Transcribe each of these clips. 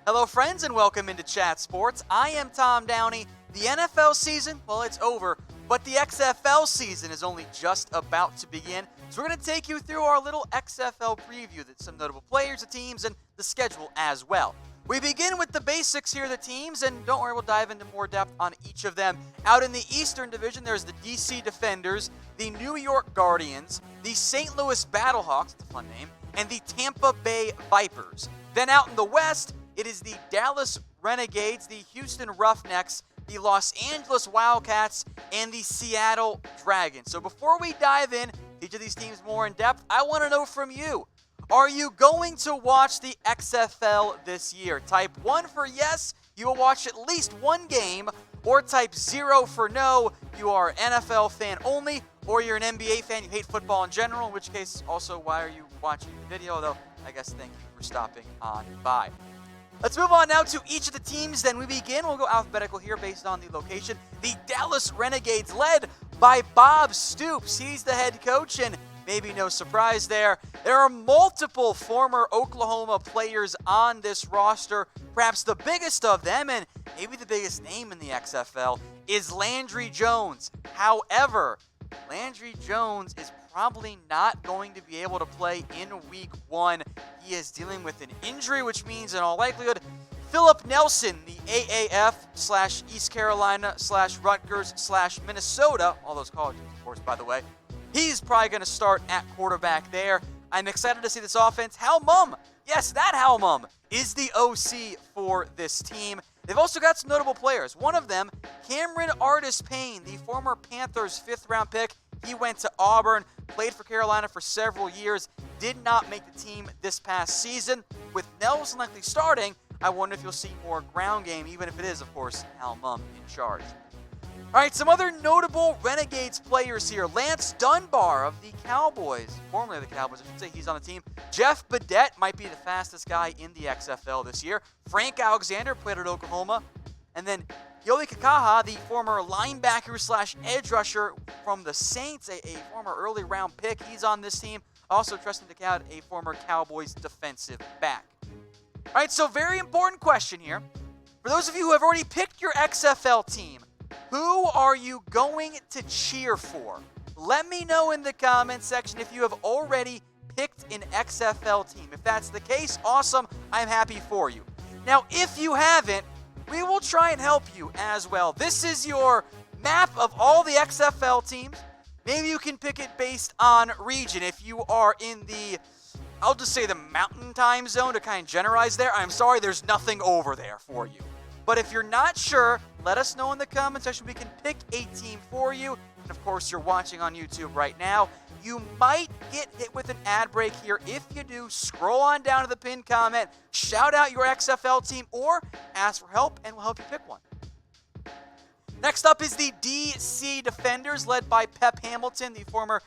Hello friends and welcome into Chat Sports. I am Tom Downey. The NFL season, well, it's over, but the XFL season is only just about to begin. So we're going to take you through our little XFL preview, that's some notable players, the teams, and the schedule as well. We begin with the basics here, the teams, and don't worry, we'll dive into more depth on each of them. Out in the Eastern Division, there's the DC Defenders, the New York Guardians, the St. Louis BattleHawks, that's a fun name, and the Tampa Bay Vipers. Then out in the West, it is the Dallas Renegades, the Houston Roughnecks, the Los Angeles Wildcats, and the Seattle Dragons. So before we dive in each of these teams more in depth, I want to know from you, are you going to watch the XFL this year? Type 1 for yes, you will watch at least one game, or type 0 for no, you are an NFL fan only, or you're an NBA fan, you hate football in general, in which case also why are you watching the video, though I guess thank you for stopping on by. Let's move on now to each of the teams. Then we begin. We'll go alphabetical here based on the location. The Dallas Renegades, led by Bob Stoops. He's the head coach, and maybe no surprise there. There are multiple former Oklahoma players on this roster. Perhaps the biggest of them, and maybe the biggest name in the XFL, is Landry Jones. However, Landry Jones is probably not going to be able to play in Week 1. He is dealing with an injury, which means in all likelihood, Philip Nelson, the AAF/East Carolina/Rutgers/Minnesota, all those colleges, of course, by the way, he's probably going to start at quarterback there. I'm excited to see this offense. Hal Mumm, yes, that Hal Mumm is the OC for this team. They've also got some notable players. One of them, Cameron Artis-Payne, the former Panthers 5th-round pick. He went to Auburn, played for Carolina for several years, did not make the team this past season. With Nelson likely starting, I wonder if you'll see more ground game, even if it is, of course, Hal Mumm in charge. All right, some other notable Renegades players here. Lance Dunbar of the Cowboys, formerly of the Cowboys, I should say, he's on the team. Jeff Badette might be the fastest guy in the XFL this year. Frank Alexander played at Oklahoma. And then Yoli Kakaha, the former linebacker/edge rusher from the Saints, a former early round pick. He's on this team. Also, Tristan DeCoud, a former Cowboys defensive back. All right, so very important question here. For those of you who have already picked your XFL team, who are you going to cheer for? Let me know in the comments section if you have already picked an XFL team. If that's the case, awesome. I'm happy for you. Now, if you haven't, we will try and help you as well. This is your map of all the XFL teams. Maybe you can pick it based on region. If you are in the, I'll just say the mountain time zone to kind of generalize there, I'm sorry, there's nothing over there for you. But if you're not sure, let us know in the comment section. We can pick a team for you. And of course, you're watching on YouTube right now. You might get hit with an ad break here. If you do, scroll on down to the pinned comment, shout out your XFL team, or ask for help, and we'll help you pick one. Next up is the DC Defenders, led by Pep Hamilton, the former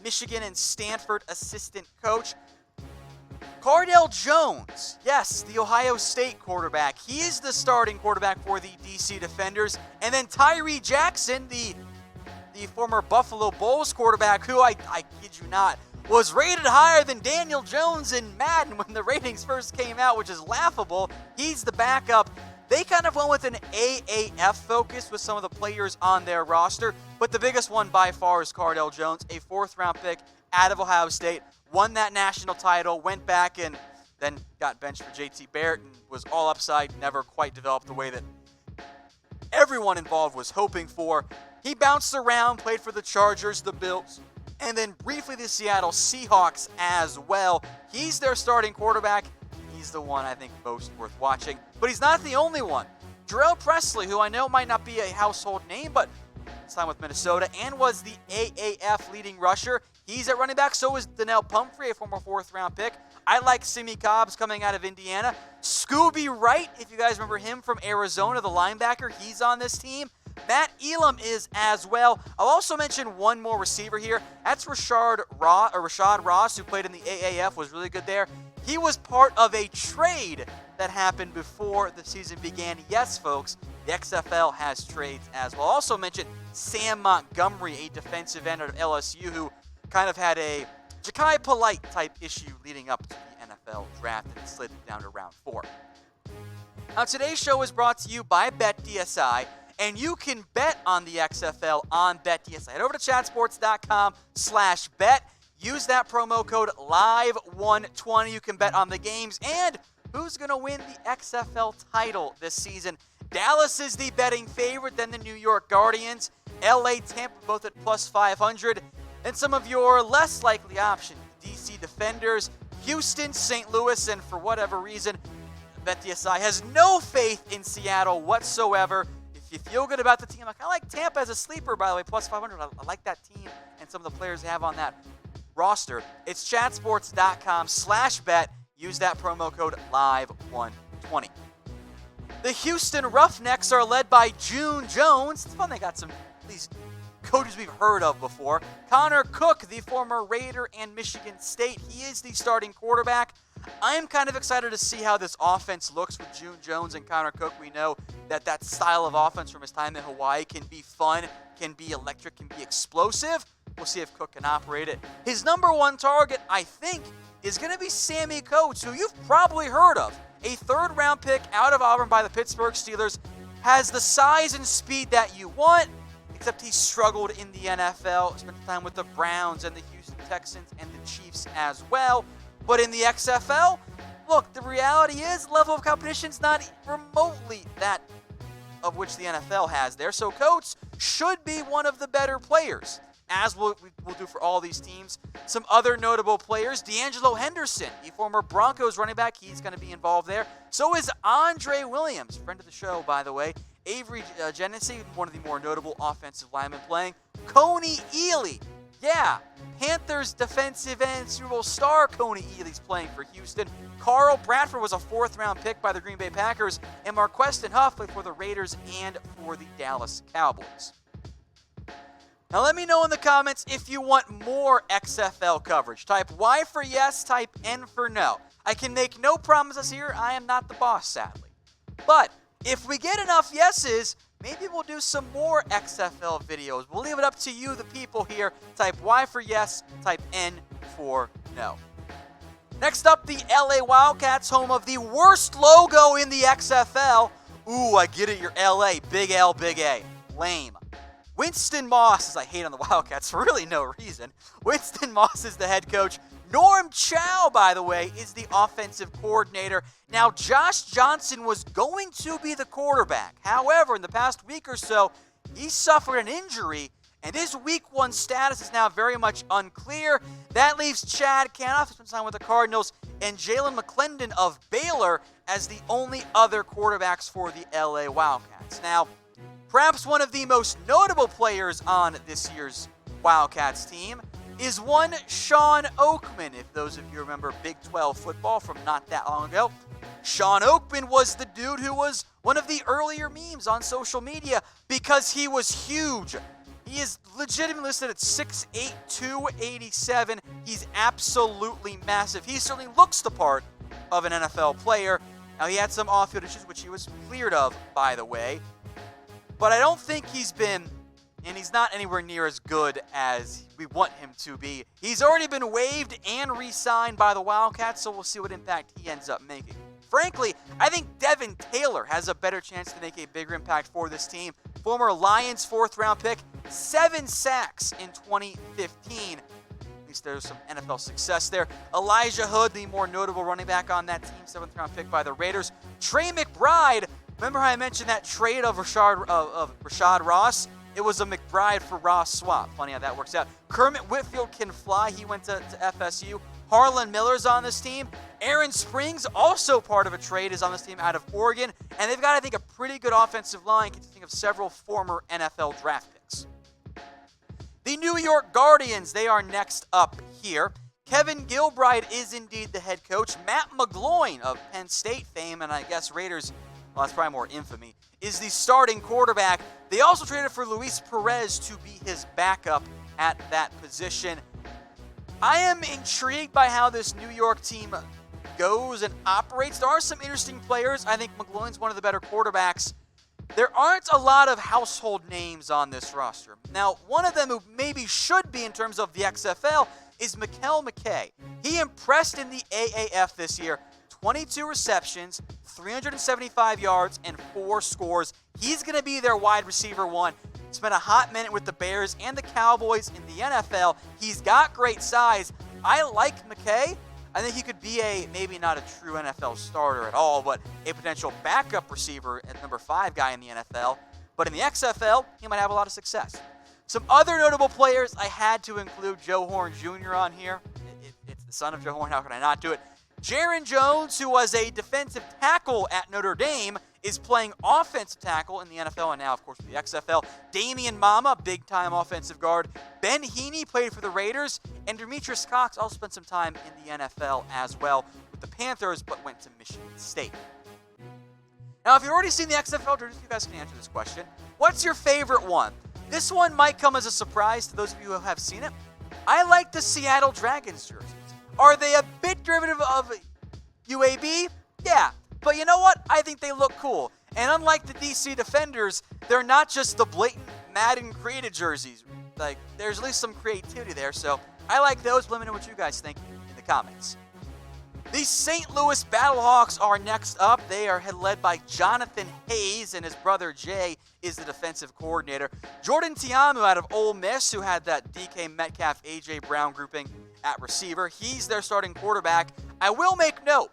Michigan and Stanford assistant coach. Cardell Jones, yes, the Ohio State quarterback. He is the starting quarterback for the DC Defenders. And then Tyree Jackson, the former Buffalo Bulls quarterback, who, I kid you not, was rated higher than Daniel Jones in Madden when the ratings first came out, which is laughable. He's the backup. They kind of went with an AAF focus with some of the players on their roster, but the biggest one by far is Cardell Jones, a 4th-round pick out of Ohio State. Won that national title, went back and then got benched for JT Barrett and was all upside, never quite developed the way that everyone involved was hoping for. He bounced around, played for the Chargers, the Bills, and then briefly the Seattle Seahawks as well. He's their starting quarterback. He's the one I think most worth watching, but he's not the only one. Jarrell Presley, who I know might not be a household name, but signed with Minnesota and was the AAF leading rusher. He's at running back. So is Donnell Pumphrey, a former 4th-round pick. I like Simi Cobbs coming out of Indiana. Scooby Wright, if you guys remember him from Arizona, the linebacker, he's on this team. Matt Elam is as well. I'll also mention one more receiver here. That's Rashad Ross, who played in the AAF, was really good there. He was part of a trade that happened before the season began. Yes, folks, the XFL has trades as well. I'll also mention Sam Montgomery, a defensive end out of LSU, who kind of had a Ja'Kai Polite type issue leading up to the NFL draft and slid down to round 4. Now, today's show is brought to you by BetDSI, and you can bet on the XFL on BetDSI. Head over to chatsports.com/bet. Use that promo code LIVE120. You can bet on the games and who's going to win the XFL title this season. Dallas is the betting favorite, then the New York Guardians. LA, Tampa, both at plus 500. And some of your less likely options, DC Defenders, Houston, St. Louis, and for whatever reason, BetDSI has no faith in Seattle whatsoever. If you feel good about the team, I kind of like Tampa as a sleeper, by the way, plus 500. I like that team and some of the players they have on that roster. It's chatsports.com/bet. Use that promo code LIVE120. The Houston Roughnecks are led by June Jones. It's fun they got some of these coaches we've heard of before. Connor Cook, the former Raider and Michigan State. He is the starting quarterback. I'm kind of excited to see how this offense looks with June Jones and Connor Cook. We know that style of offense from his time in Hawaii can be fun, can be electric, can be explosive. We'll see if Cook can operate it. His number one target, I think, is going to be Sammy Coates, who you've probably heard of. A third-round pick out of Auburn by the Pittsburgh Steelers. Has the size and speed that you want, except he struggled in the NFL. Spent time with the Browns and the Houston Texans and the Chiefs as well. But in the XFL, look, the reality is level of competition's not remotely that of which the NFL has there. So Coates should be one of the better players, as we'll do for all these teams. Some other notable players, D'Angelo Henderson, the former Broncos running back. He's going to be involved there. So is Andre Williams, friend of the show, by the way. Avery Genesee, one of the more notable offensive linemen playing. Coney Ealy. Yeah, Panthers defensive end Super Bowl star Coney Ealy's playing for Houston. Carl Bradford was a fourth-round pick by the Green Bay Packers, and Marqueston Huff played for the Raiders and for the Dallas Cowboys. Now let me know in the comments if you want more XFL coverage. Type Y for yes, type N for no. I can make no promises here. I am not the boss, sadly. But if we get enough yeses, maybe we'll do some more XFL videos. We'll leave it up to you, the people here. Type Y for yes, type N for no. Next up, the LA Wildcats, home of the worst logo in the XFL. Ooh, I get it, you're LA. Big L, big A. Lame. Winston Moss, as I hate on the Wildcats for really no reason. Winston Moss is the head coach. Norm Chow, by the way, is the offensive coordinator. Now, Josh Johnson was going to be the quarterback. However, in the past week or so, he suffered an injury, and his week one status is now very much unclear. That leaves Chad Canoff, who's been signed with the Cardinals, and Jalen McClendon of Baylor as the only other quarterbacks for the LA Wildcats. Now, perhaps one of the most notable players on this year's Wildcats team is one Sean Oakman. If those of you remember Big 12 football from not that long ago, Sean Oakman was the dude who was one of the earlier memes on social media because he was huge. He is legitimately listed at 6'8", 287. He's absolutely massive. He certainly looks the part of an NFL player. Now, he had some off-field issues, which he was cleared of, by the way. But I don't think he's been, and he's not anywhere near as good as we want him to be. He's already been waived and re-signed by the Wildcats, so we'll see what impact he ends up making. Frankly, I think Devin Taylor has a better chance to make a bigger impact for this team. Former Lions fourth-round pick, 7 sacks in 2015. At least there's some NFL success there. Elijah Hood, the more notable running back on that team, 7th-round pick by the Raiders. Trey McBride. Remember how I mentioned that trade of Rashad Ross? It was a McBride for Ross swap. Funny how that works out. Kermit Whitfield can fly. He went to FSU. Harlan Miller's on this team. Aaron Springs, also part of a trade, is on this team out of Oregon. And they've got, I think, a pretty good offensive line consisting of several former NFL draft picks. The New York Guardians, they are next up here. Kevin Gilbride is indeed the head coach. Matt McGloin of Penn State fame, and I guess Raiders, well, that's probably more infamy, is the starting quarterback. They also traded for Luis Perez to be his backup at that position. I am intrigued by how this New York team goes and operates. There are some interesting players. I think McGloin's one of the better quarterbacks. There aren't a lot of household names on this roster. Now, one of them who maybe should be in terms of the XFL is Mikael McKay. He impressed in the AAF this year. 22 receptions, 375 yards, and 4 scores. He's going to be their wide receiver one. Spent a hot minute with the Bears and the Cowboys in the NFL. He's got great size. I like McKay. I think he could be maybe not a true NFL starter at all, but a potential backup receiver at number 5 guy in the NFL. But in the XFL, he might have a lot of success. Some other notable players, I had to include Joe Horn Jr. on here. It's the son of Joe Horn. How can I not do it? Jaron Jones, who was a defensive tackle at Notre Dame, is playing offensive tackle in the NFL and now, of course, with the XFL. Damian Mama, big-time offensive guard. Ben Heaney played for the Raiders. And Demetrius Cox also spent some time in the NFL as well with the Panthers, but went to Michigan State. Now, if you've already seen the XFL jerseys, you guys can answer this question. What's your favorite one? This one might come as a surprise to those of you who have seen it. I like the Seattle Dragons jerseys. Are they a bit derivative of UAB? Yeah. But you know what? I think they look cool. And unlike the DC Defenders, they're not just the blatant Madden created jerseys. Like, there's at least some creativity there. So I like those. Let me know what you guys think in the comments. The St. Louis BattleHawks are next up. They are led by Jonathan Hayes, and his brother Jay is the defensive coordinator. Jordan Tiamu out of Ole Miss, who had that DK Metcalf, A.J. Brown grouping at receiver. He's their starting quarterback. I will make note,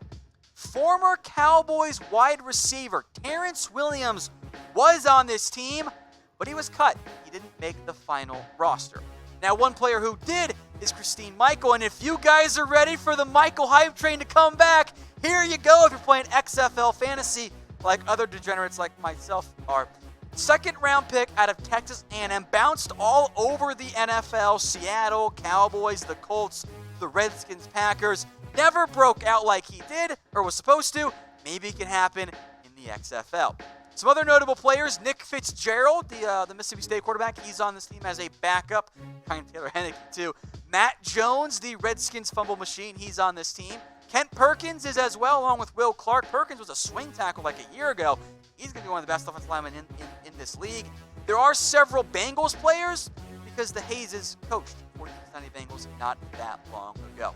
former Cowboys wide receiver Terrence Williams was on this team, but he was cut. He didn't make the final roster. Now, one player who did is Christine Michael, and if you guys are ready for the Michael hype train to come back, here you go if you're playing XFL Fantasy like other degenerates like myself are. Second round pick out of Texas A&M, bounced all over the NFL, Seattle, Cowboys, the Colts, the Redskins, Packers. Never broke out like he did or was supposed to. Maybe it can happen in the XFL. Some other notable players, Nick Fitzgerald, the Mississippi State quarterback. He's on this team as a backup. Kind of Taylor Henneke, too. Matt Jones, the Redskins fumble machine. He's on this team. Kent Perkins is as well, along with Will Clark. Perkins was a swing tackle like a year ago. He's going to be one of the best offensive linemen in this league. There are several Bengals players because the Hayes coached for the Cincinnati Bengals not that long ago.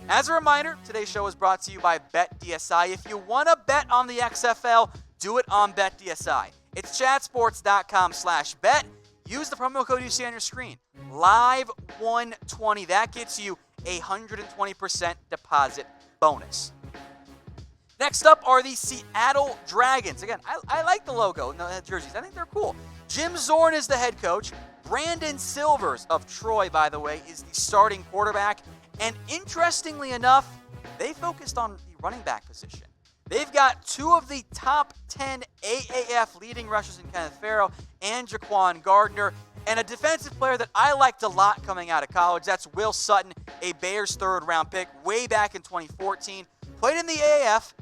As a reminder, today's show is brought to you by BetDSI. If you want to bet on the XFL, do it on BetDSI. It's chatsports.com/bet. Use the promo code you see on your screen. Live120. That gets you a 120% deposit bonus. Next up are the Seattle Dragons. Again, I like the logo and the jerseys. I think they're cool. Jim Zorn is the head coach. Brandon Silvers of Troy, by the way, is the starting quarterback. And interestingly enough, they focused on the running back position. They've got 2 of the top 10 AAF leading rushers in Kenneth Farrow and Jaquan Gardner, and a defensive player that I liked a lot coming out of college. That's Will Sutton, a Bears third-round pick way back in 2014. Played in the AAF,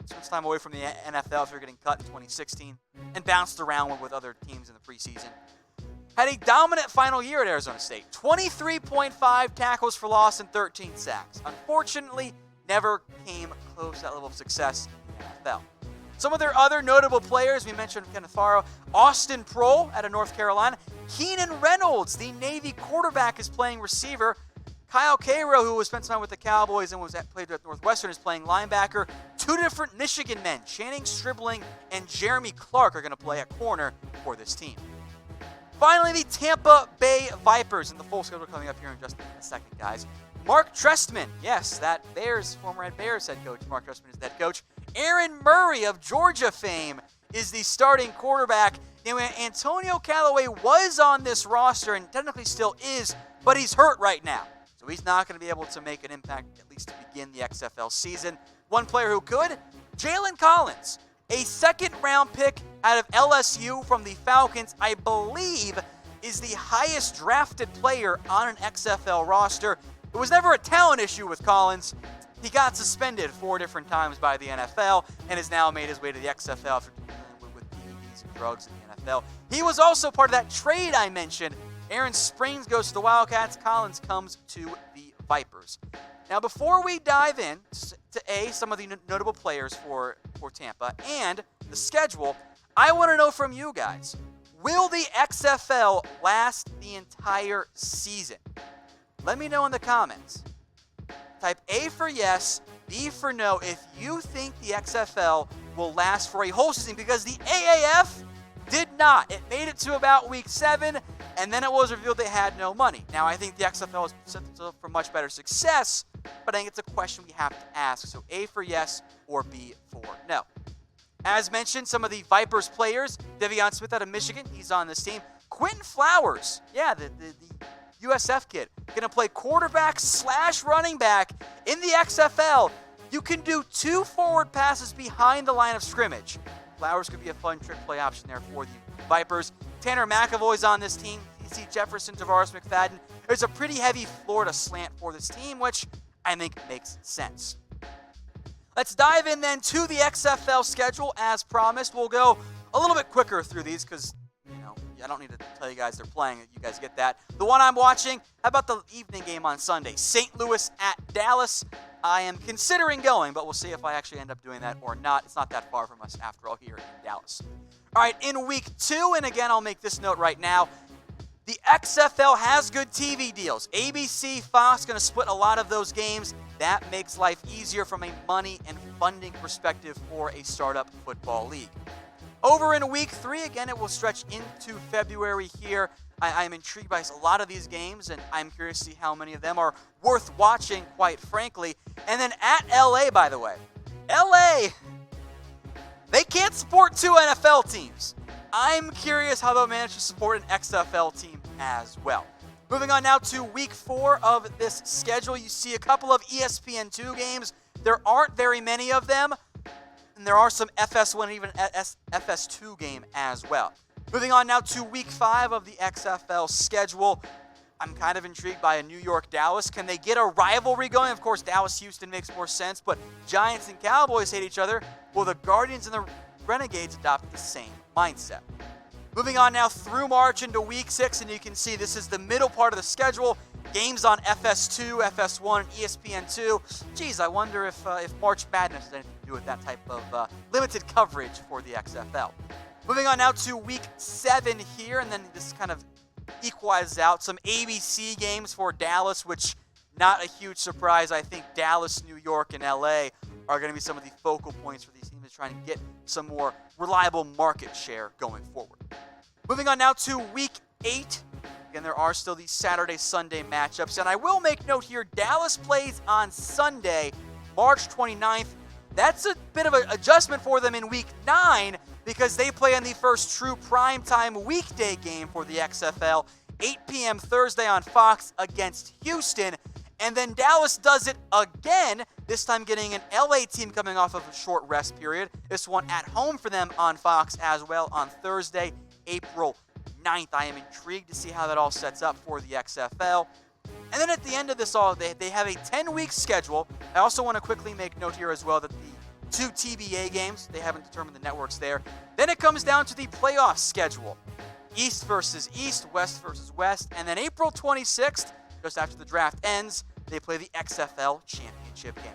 spent some time away from the NFL after getting cut in 2016, and bounced around with other teams in the preseason. Had a dominant final year at Arizona State. 23.5 tackles for loss and 13 sacks. Unfortunately, never came close to that level of success in the NFL. Some of their other notable players, we mentioned Kenneth Farrow, Austin Prohl out of North Carolina. Keenan Reynolds, the Navy quarterback, is playing receiver. Kyle Cairo, who spent some time with the Cowboys and played at Northwestern, is playing linebacker. 2 different Michigan men, Channing Stribling and Jeremy Clark, are going to play at corner for this team. Finally, the Tampa Bay Vipers, and the full schedule coming up here in just a second, guys. Mark Trestman, yes, that former Bears head coach, Mark Trestman is the head coach. Aaron Murray of Georgia fame is the starting quarterback. Anyway, Antonio Callaway was on this roster and technically still is, but he's hurt right now. So he's not going to be able to make an impact, at least to begin the XFL season. One player who could, Jalen Collins, a second-round pick out of LSU from the Falcons, I believe is the highest drafted player on an XFL roster. It was never a talent issue with Collins. He got suspended 4 different times by the NFL and has now made his way to the XFL after dealing with PEDs and drugs in the NFL. He was also part of that trade I mentioned. Aaron Springs goes to the Wildcats. Collins comes to the Vipers. Now, before we dive in to some of the notable players for Tampa and the schedule, I want to know from you guys, will the XFL last the entire season? Let me know in the comments. Type A for yes, B for no if you think the XFL will last for a whole season, because the AAF did not. It made it to about week 7, and then it was revealed they had no money. Now, I think the XFL has set themselves up for much better success, but I think it's a question we have to ask. So A for yes or B for no. As mentioned, some of the Vipers players, Devion Smith out of Michigan, he's on this team. Quentin Flowers, yeah, the USF kid, going to play quarterback / running back in the XFL. You can do 2 forward passes behind the line of scrimmage. Flowers could be a fun trick play option there for the Vipers. Tanner McAvoy's on this team. You see Jefferson, Tavares McFadden. There's a pretty heavy Florida slant for this team, which I think makes sense. Let's dive in then to the XFL schedule. As promised, we'll go a little bit quicker through these because, I don't need to tell you guys they're playing. You guys get that. The one I'm watching, how about the evening game on Sunday? St. Louis at Dallas. I am considering going, but we'll see if I actually end up doing that or not. It's not that far from us after all here in Dallas. All right, in week 2, and again, I'll make this note right now, the XFL has good TV deals. ABC, Fox, going to split a lot of those games. That makes life easier from a money and funding perspective for a startup football league. Over in week 3, again, it will stretch into February here. I'm intrigued by a lot of these games, and I'm curious to see how many of them are worth watching, quite frankly. And then at LA, by the way. LA, they can't support 2 NFL teams. I'm curious how they'll manage to support an XFL team as well. Moving on now to week 4 of this schedule. You see a couple of ESPN2 games. There aren't very many of them. And there are some FS1 and even FS2 game as well. Moving on now to week 5 of the XFL schedule. I'm kind of intrigued by a New York-Dallas. Can they get a rivalry going? Of course, Dallas-Houston makes more sense, but Giants and Cowboys hate each other. Will the Guardians and the Renegades adopt the same mindset? Moving on now through March into week 6, and you can see this is the middle part of the schedule. Games on FS2, FS1, and ESPN2. Geez, I wonder if March Madness has anything to do with that type of limited coverage for the XFL. Moving on now to week 7 here, and then this kind of equalizes out some ABC games for Dallas, which not a huge surprise. I think Dallas, New York, and LA are going to be some of the focal points for these teams trying to get some more reliable market share going forward. Moving on now to week 8. Again, there are still these Saturday-Sunday matchups. And I will make note here, Dallas plays on Sunday, March 29th. That's a bit of an adjustment for them in week 9 because they play on the first true primetime weekday game for the XFL, 8 p.m. Thursday on Fox against Houston. And then Dallas does it again, this time getting an LA team coming off of a short rest period. This one at home for them on Fox as well on Thursday, April 9th. I am intrigued to see how that all sets up for the XFL. And then at the end of this all, they have a 10-week schedule. I also want to quickly make note here as well that the 2 TBA games, they haven't determined the networks there. Then it comes down to the playoff schedule. East versus East, West versus West. And then April 26th, just after the draft ends, they play the XFL Championship game.